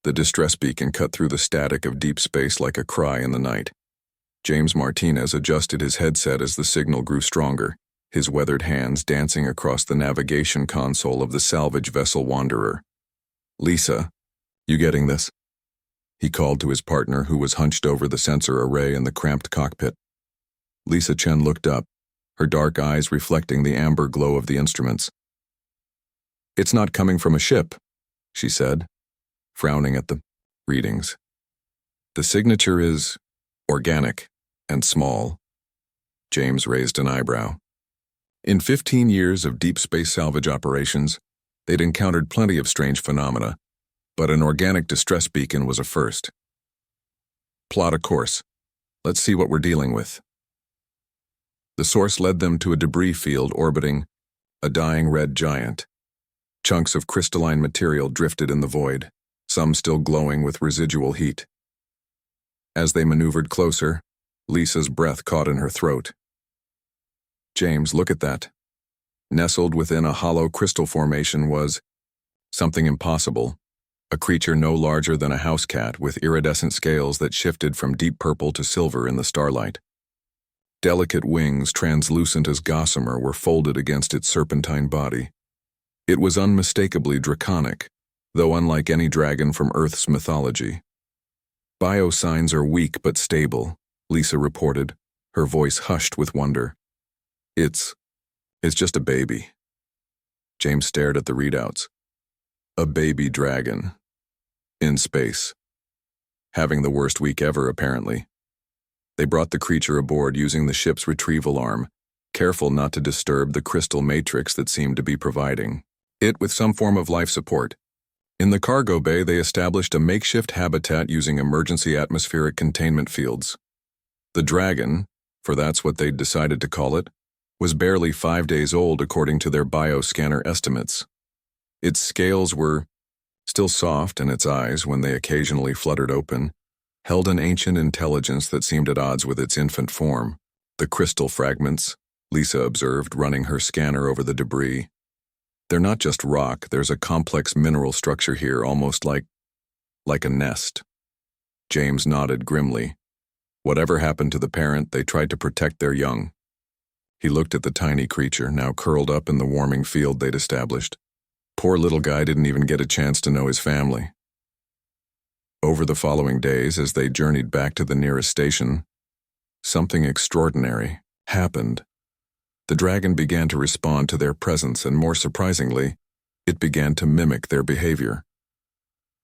The distress beacon cut through the static of deep space like a cry in the night. James Martinez adjusted his headset as the signal grew stronger, his weathered hands dancing across the navigation console of the salvage vessel Wanderer. "Lisa, you getting this?" He called to his partner, who was hunched over the sensor array in the cramped cockpit. Lisa Chen looked up, her dark eyes reflecting the amber glow of the instruments. "It's not coming from a ship," she said, frowning at the readings. "The signature is organic and small." James raised an eyebrow. In 15 years of deep space salvage operations, they'd encountered plenty of strange phenomena, but an organic distress beacon was a first. "Plot a course. Let's see what we're dealing with." The source led them to a debris field orbiting a dying red giant. Chunks of crystalline material drifted in the void, some still glowing with residual heat. As they maneuvered closer, Lisa's breath caught in her throat. "James, look at that." Nestled within a hollow crystal formation was something impossible, a creature no larger than a house cat with iridescent scales that shifted from deep purple to silver in the starlight. Delicate wings, translucent as gossamer, were folded against its serpentine body. It was unmistakably draconic, though unlike any dragon from Earth's mythology. "Biosigns are weak but stable," Lisa reported, her voice hushed with wonder. It's just a baby." James stared at the readouts. A baby dragon. In space. Having the worst week ever, apparently. They brought the creature aboard using the ship's retrieval arm, careful not to disturb the crystal matrix that seemed to be providing it with some form of life support. In the cargo bay, they established a makeshift habitat using emergency atmospheric containment fields. The dragon, for that's what they'd decided to call it, was barely 5 days old according to their bioscanner estimates. Its scales were still soft, and its eyes, when they occasionally fluttered open, held an ancient intelligence that seemed at odds with its infant form. "The crystal fragments," Lisa observed, running her scanner over the debris. "They're not just rock, there's a complex mineral structure here, almost like a nest." James nodded grimly. Whatever happened to the parent, they tried to protect their young. He looked at the tiny creature, now curled up in the warming field they'd established. Poor little guy didn't even get a chance to know his family. Over the following days, as they journeyed back to the nearest station, something extraordinary happened. The dragon began to respond to their presence, and more surprisingly, it began to mimic their behavior.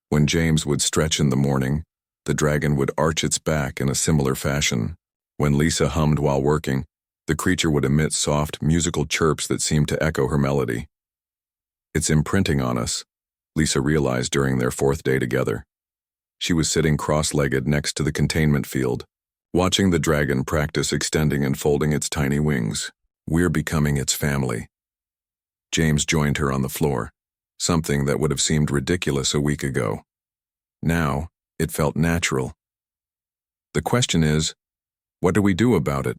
When James would stretch in the morning, the dragon would arch its back in a similar fashion. When Lisa hummed while working, the creature would emit soft, musical chirps that seemed to echo her melody. "It's imprinting on us," Lisa realized during their 4th day together. She was sitting cross-legged next to the containment field, watching the dragon practice extending and folding its tiny wings. "We're becoming its family." James joined her on the floor, something that would have seemed ridiculous a week ago. Now, it felt natural. "The question is, what do we do about it?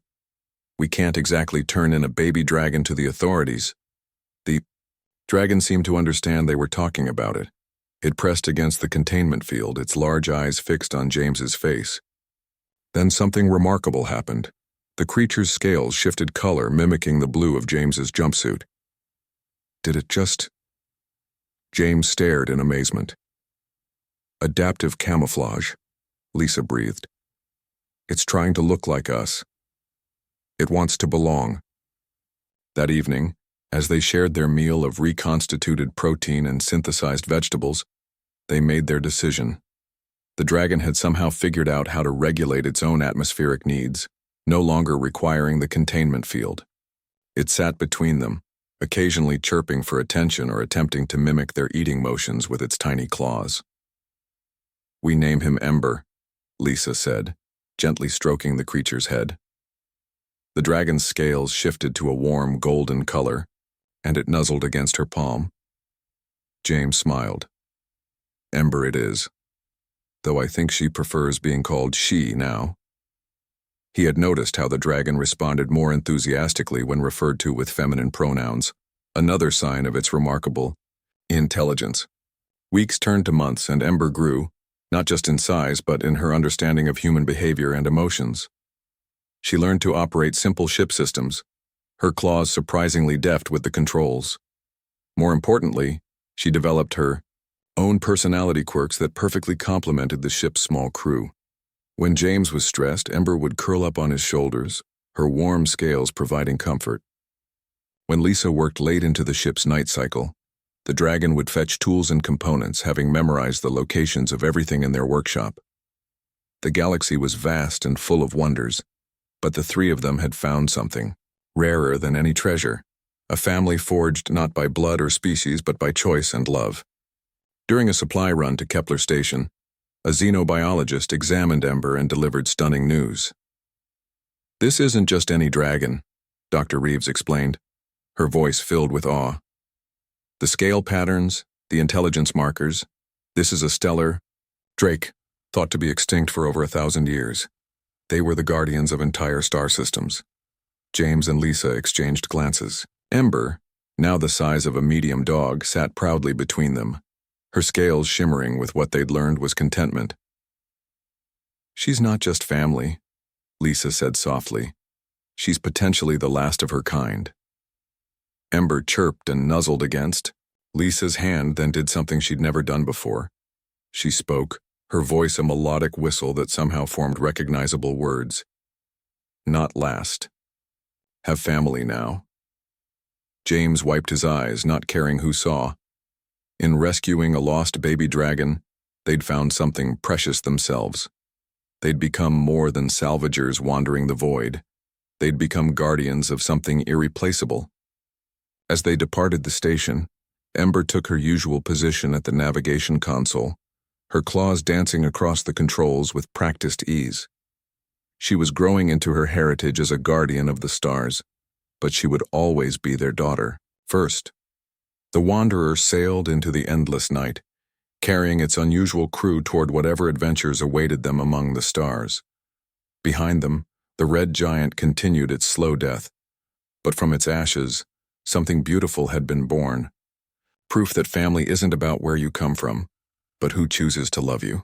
We can't exactly turn in a baby dragon to the authorities." The dragon seemed to understand they were talking about it. It pressed against the containment field, its large eyes fixed on James's face. Then something remarkable happened. The creature's scales shifted color, mimicking the blue of James's jumpsuit. "Did it just—" James stared in amazement. "Adaptive camouflage," Lisa breathed. "It's trying to look like us. It wants to belong." That evening, as they shared their meal of reconstituted protein and synthesized vegetables, they made their decision. The dragon had somehow figured out how to regulate its own atmospheric needs, no longer requiring the containment field. It sat between them, occasionally chirping for attention or attempting to mimic their eating motions with its tiny claws. "We name him Ember," Lisa said, gently stroking the creature's head. The dragon's scales shifted to a warm golden color, and it nuzzled against her palm. James smiled. "Ember it is, though I think she prefers being called she now." He had noticed how the dragon responded more enthusiastically when referred to with feminine pronouns, another sign of its remarkable intelligence. Weeks turned to months, and Ember grew, not just in size, but in her understanding of human behavior and emotions. She learned to operate simple ship systems, her claws surprisingly deft with the controls. More importantly, she developed her own personality quirks that perfectly complemented the ship's small crew. When James was stressed, Ember would curl up on his shoulders, her warm scales providing comfort. When Lisa worked late into the ship's night cycle, the dragon would fetch tools and components, having memorized the locations of everything in their workshop. The galaxy was vast and full of wonders, but the three of them had found something rarer than any treasure, a family forged not by blood or species but by choice and love. During a supply run to Kepler Station, a xenobiologist examined Ember and delivered stunning news. "This isn't just any dragon," Dr. Reeves explained, her voice filled with awe. "The scale patterns, the intelligence markers, this is a stellar Drake, thought to be extinct for over 1,000 years. They were the guardians of entire star systems." James and Lisa exchanged glances. Ember, now the size of a medium dog, sat proudly between them, her scales shimmering with what they'd learned was contentment. "She's not just family," Lisa said softly. "She's potentially the last of her kind." Ember chirped and nuzzled against Lisa's hand, then did something she'd never done before. She spoke, her voice a melodic whistle that somehow formed recognizable words. "Not last. Have family now." James wiped his eyes, not caring who saw. In rescuing a lost baby dragon, they'd found something precious themselves. They'd become more than salvagers wandering the void. They'd become guardians of something irreplaceable. As they departed the station, Ember took her usual position at the navigation console, her claws dancing across the controls with practiced ease. She was growing into her heritage as a guardian of the stars, but she would always be their daughter first. The Wanderer sailed into the endless night, carrying its unusual crew toward whatever adventures awaited them among the stars. Behind them, the red giant continued its slow death, but from its ashes, something beautiful had been born. Proof that family isn't about where you come from, but who chooses to love you.